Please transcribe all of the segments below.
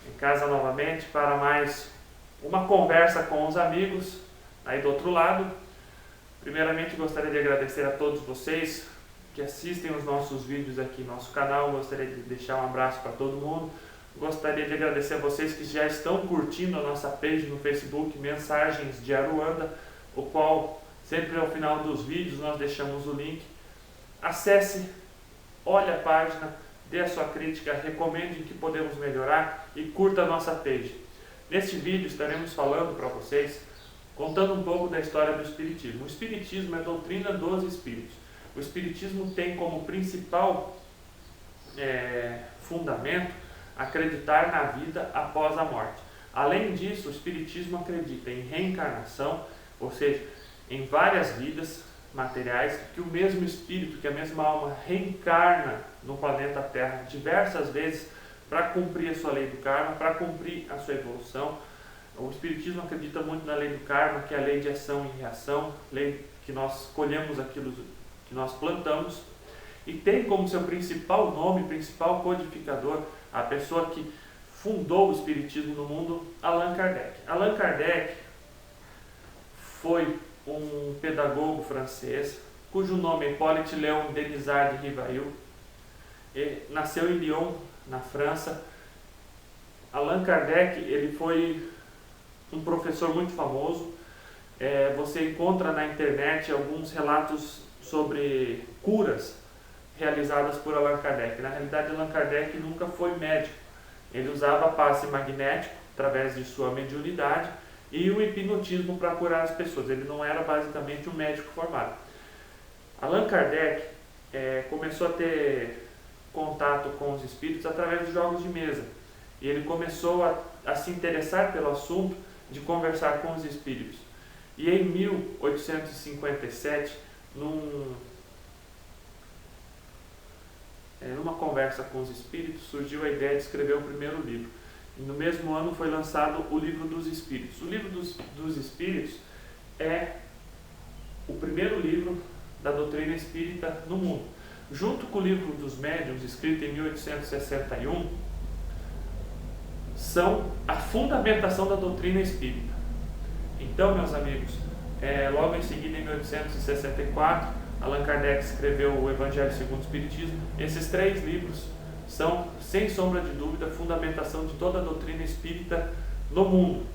em casa novamente para mais uma conversa com os amigos aí do outro lado. Primeiramente gostaria de agradecer a todos vocês que assistem os nossos vídeos aqui no nosso canal. Gostaria de deixar um abraço para todo mundo. Gostaria de agradecer a vocês que já estão curtindo a nossa page no Facebook, Mensagens de Aruanda, o qual sempre ao final dos vídeos nós deixamos o link. Acesse, olhe a página, dê a sua crítica, recomende que podemos melhorar e curta a nossa page. Neste vídeo estaremos falando para vocês, contando um pouco da história do Espiritismo. O Espiritismo é a doutrina dos Espíritos. O Espiritismo tem como principal fundamento acreditar na vida após a morte. Além disso, o Espiritismo acredita em reencarnação, ou seja, em várias vidas materiais, que o mesmo espírito, que a mesma alma reencarna no planeta Terra diversas vezes para cumprir a sua lei do karma, para cumprir a sua evolução. O Espiritismo acredita muito na lei do karma, que é a lei de ação e reação, lei que nós colhemos aquilo que nós plantamos, e tem como seu principal nome, principal codificador, a pessoa que fundou o Espiritismo no mundo, Allan Kardec. Allan Kardec foi um pedagogo francês, cujo nome é Hippolyte Léon Denisard de Rivail. Nasceu em Lyon, na França. Allan Kardec ele foi um professor muito famoso. Você encontra na internet alguns relatos sobre curas realizadas por Allan Kardec. Na realidade, Allan Kardec nunca foi médico. Ele usava passe magnético através de sua mediunidade e o hipnotismo para curar as pessoas. Ele não era basicamente um médico formado. Allan Kardec começou a ter contato com os espíritos através de jogos de mesa. E ele começou a se interessar pelo assunto de conversar com os espíritos. E em 1857, numa conversa com os espíritos, surgiu a ideia de escrever o primeiro livro. E no mesmo ano foi lançado o Livro dos Espíritos. O Livro dos Espíritos é o primeiro livro da doutrina espírita no mundo. Junto com o Livro dos Médiuns, escrito em 1861, são a fundamentação da doutrina espírita. Então, meus amigos, logo em seguida, em 1864, Allan Kardec escreveu o Evangelho segundo o Espiritismo. Esses 3 livros são, sem sombra de dúvida, a fundamentação de toda a doutrina espírita no mundo.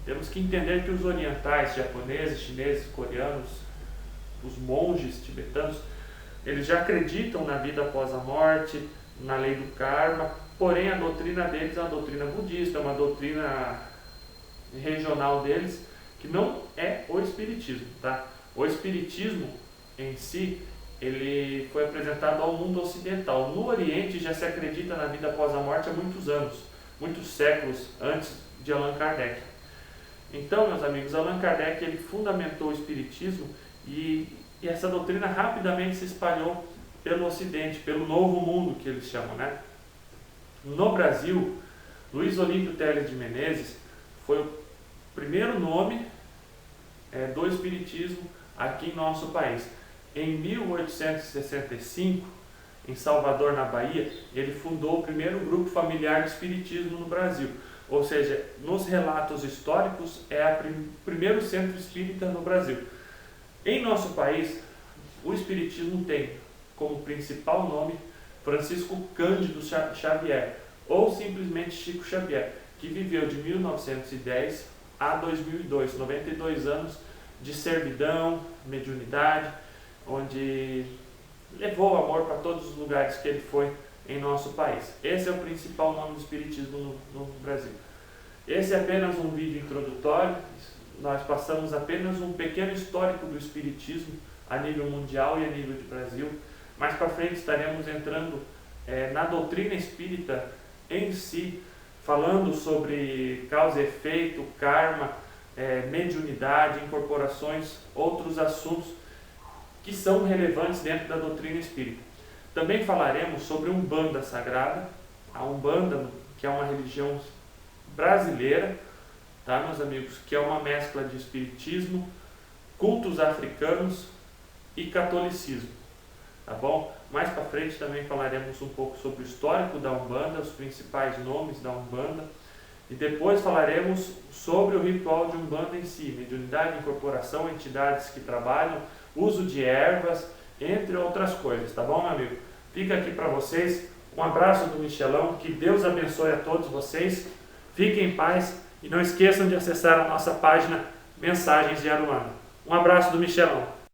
Temos que entender que os orientais, japoneses, chineses, coreanos, os monges tibetanos, eles já acreditam na vida após a morte, na lei do karma, porém a doutrina deles é uma doutrina budista, uma doutrina regional deles, que não é o Espiritismo, tá? O Espiritismo em si, ele foi apresentado ao mundo ocidental. No Oriente já se acredita na vida após a morte há muitos anos, muitos séculos antes de Allan Kardec. Então, meus amigos, Allan Kardec ele fundamentou o Espiritismo e essa doutrina rapidamente se espalhou pelo Ocidente, pelo Novo Mundo que eles chamam, né? No Brasil, Luiz Olímpio Teles de Menezes foi o primeiro nome do Espiritismo aqui em nosso país. Em 1865, em Salvador, na Bahia, ele fundou o primeiro grupo familiar de espiritismo no Brasil. Ou seja, nos relatos históricos, é o primeiro centro espírita no Brasil. Em nosso país, o espiritismo tem como principal nome Francisco Cândido Xavier, ou simplesmente Chico Xavier, que viveu de 1910 a 2002, 92 anos de servidão, mediunidade, onde levou amor para todos os lugares que ele foi em nosso país. Esse é o principal nome do espiritismo no Brasil. Esse é apenas um vídeo introdutório. Nós passamos apenas um pequeno histórico do espiritismo a nível mundial e a nível de Brasil. Mais para frente estaremos entrando na doutrina espírita em si, falando sobre causa e efeito, karma, mediunidade, incorporações, outros assuntos que são relevantes dentro da doutrina espírita. Também falaremos sobre Umbanda Sagrada, a Umbanda, que é uma religião brasileira, tá, meus amigos, que é uma mescla de espiritismo, cultos africanos e catolicismo. tá bom? Mais para frente também falaremos um pouco sobre o histórico da Umbanda, os principais nomes da Umbanda, e depois falaremos sobre o ritual de Umbanda em si, mediunidade, incorporação, entidades que trabalham, uso de ervas, entre outras coisas, tá bom, meu amigo? Fica aqui para vocês, um abraço do Michelão, que Deus abençoe a todos vocês, fiquem em paz e não esqueçam de acessar a nossa página Mensagens de Aruanda. Um abraço do Michelão.